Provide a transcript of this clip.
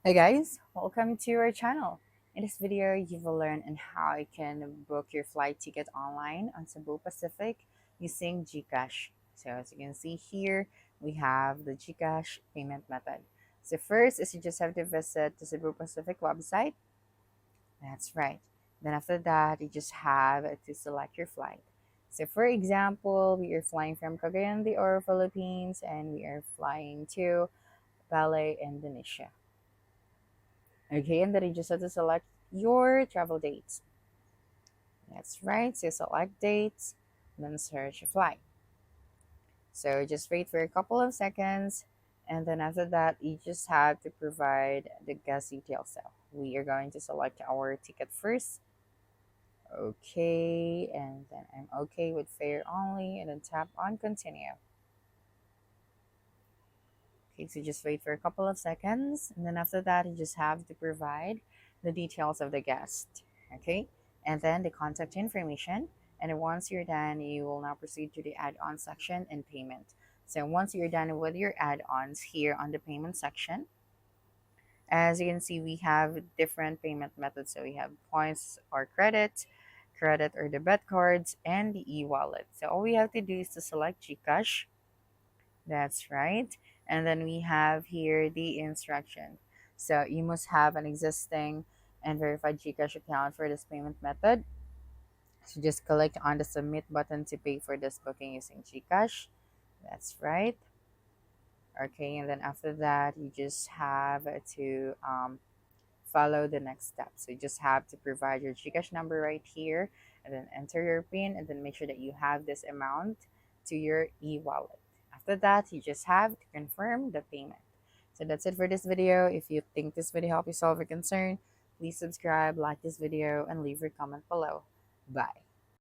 Hey guys, welcome to our channel. In this video, you will learn on how you can book your flight ticket online on Cebu Pacific using GCash. So as you can see here, we have the GCash payment method. So first is you just have to visit the Cebu Pacific website. That's right. Then after that, you just have to select your flight. So for example, we are flying from Cagayan de Oro, Philippines, and we are flying to Bali, Indonesia. Okay, and then you just have to select your travel dates. That's right. So select dates, then search flight. So just wait for a couple of seconds, and then after that, you just have to provide the guest details. So we are going to select our ticket first. Okay, and then I'm okay with fare only, and then tap on continue. Okay, so just wait for a couple of seconds, and then after that, you just have to provide the details of the guest. Okay, and then the contact information. And then once you're done, you will now proceed to the add-on section and payment. So once you're done with your add-ons here on the payment section, as you can see, we have different payment methods. So we have points or credit, credit or debit cards, and the e-wallet. So all we have to do is to select GCash. That's right. And then we have here the instruction. So you must have an existing and verified GCash account for this payment method. So just click on the submit button to pay for this booking using GCash. That's right. Okay, and then after that, you just have to follow the next step. So you just have to provide your GCash number right here and then enter your PIN and then make sure that you have this amount to your e-wallet. After that, you just have to confirm the payment. So that's it for this video. If you think this video helped you solve a concern, please subscribe, like this video, and leave your comment below. Bye.